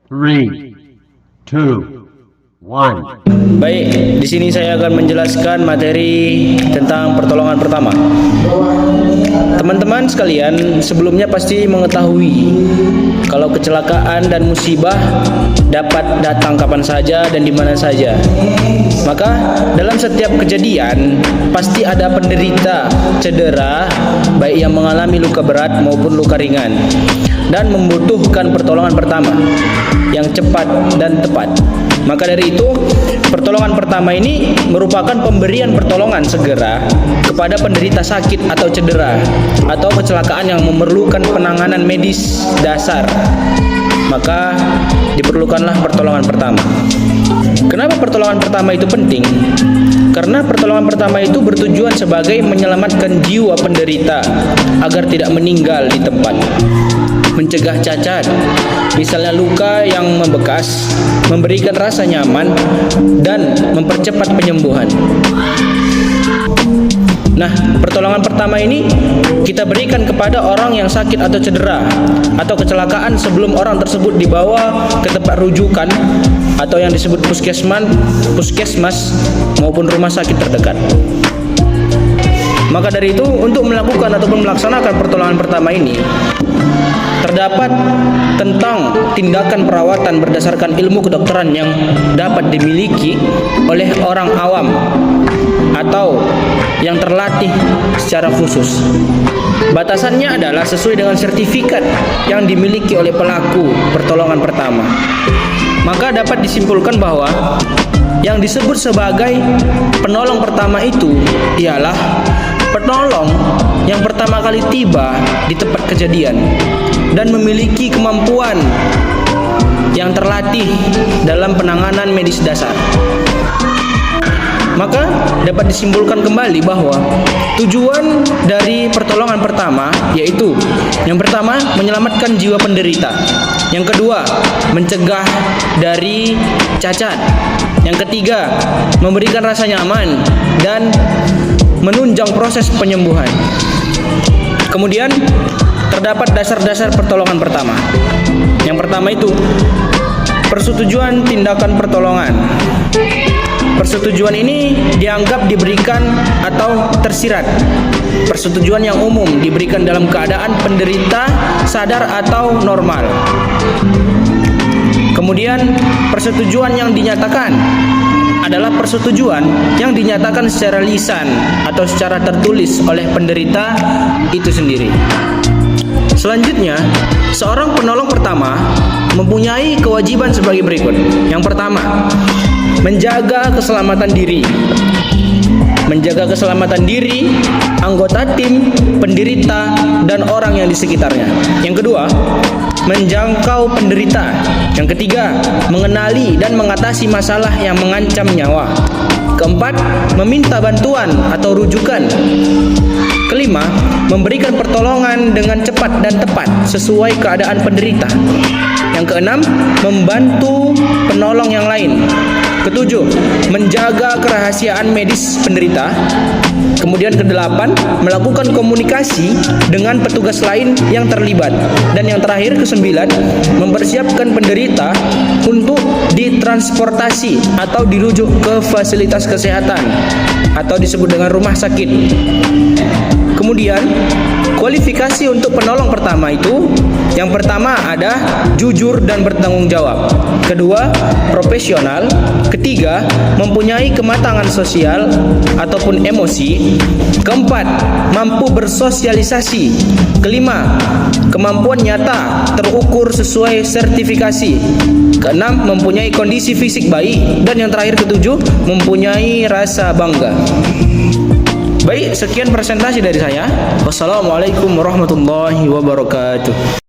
Three, two, one. Baik, di sini saya akan menjelaskan materi tentang pertolongan pertama. Teman-teman sekalian, sebelumnya pasti mengetahui kalau kecelakaan dan musibah dapat datang kapan saja dan di mana saja. Maka dalam setiap kejadian pasti ada penderita cedera, baik yang mengalami luka berat maupun luka ringan, dan membutuhkan pertolongan pertama yang cepat dan tepat. Maka dari itu, pertolongan pertama ini merupakan pemberian pertolongan segera kepada penderita sakit atau cedera atau kecelakaan yang memerlukan penanganan medis dasar. Maka diperlukanlah pertolongan pertama. Kenapa pertolongan pertama itu penting? Karena pertolongan pertama itu bertujuan sebagai menyelamatkan jiwa penderita agar tidak meninggal di tempat, mencegah cacat, misalnya luka yang membekas, memberikan rasa nyaman, dan mempercepat penyembuhan. Nah, pertolongan pertama ini kita berikan kepada orang yang sakit atau cedera atau kecelakaan sebelum orang tersebut dibawa ke tempat rujukan atau yang disebut puskesmas maupun rumah sakit terdekat. Maka dari itu, untuk melakukan ataupun melaksanakan pertolongan pertama ini terdapat tentang tindakan perawatan berdasarkan ilmu kedokteran yang dapat dimiliki oleh orang awam atau yang terlatih secara khusus. Batasannya adalah sesuai dengan sertifikat yang dimiliki oleh pelaku pertolongan pertama. Maka dapat disimpulkan bahwa yang disebut sebagai penolong pertama itu ialah penolong yang pertama kali tiba di tempat kejadian dan memiliki kemampuan yang terlatih dalam penanganan medis dasar. Maka dapat disimpulkan kembali bahwa tujuan dari pertolongan pertama yaitu yang pertama menyelamatkan jiwa penderita, yang kedua mencegah dari cacat, yang ketiga memberikan rasa nyaman dan menunjang proses penyembuhan. Kemudian terdapat dasar-dasar pertolongan pertama. Yang pertama itu persetujuan tindakan pertolongan. Persetujuan ini dianggap diberikan atau tersirat. Persetujuan yang umum diberikan dalam keadaan penderita sadar atau normal. Kemudian persetujuan yang dinyatakan adalah persetujuan yang dinyatakan secara lisan atau secara tertulis oleh penderita itu sendiri. Selanjutnya, seorang penolong pertama mempunyai kewajiban sebagai berikut. Yang pertama, menjaga keselamatan diri. Menjaga keselamatan diri, anggota tim, penderita, dan orang yang di sekitarnya. Yang kedua, menjangkau penderita. Yang ketiga, mengenali dan mengatasi masalah yang mengancam nyawa. Keempat, meminta bantuan atau rujukan. Kelima, memberikan pertolongan dengan cepat dan tepat sesuai keadaan penderita. Yang keenam, membantu penolong yang lain. Ketujuh, menjaga kerahasiaan medis penderita. Kemudian kedelapan, melakukan komunikasi dengan petugas lain yang terlibat. Dan yang terakhir kesembilan, mempersiapkan penderita untuk ditransportasi atau dirujuk ke fasilitas kesehatan atau disebut dengan rumah sakit. Kemudian kualifikasi untuk penolong pertama itu, yang pertama ada jujur dan bertanggung jawab. Kedua, profesional. Ketiga, mempunyai kematangan sosial ataupun emosi. Keempat, mampu bersosialisasi. Kelima, kemampuan nyata terukur sesuai sertifikasi. Keenam, mempunyai kondisi fisik baik. Dan yang terakhir ketujuh, mempunyai rasa bangga. Baik, sekian presentasi dari saya. Wassalamualaikum warahmatullahi wabarakatuh.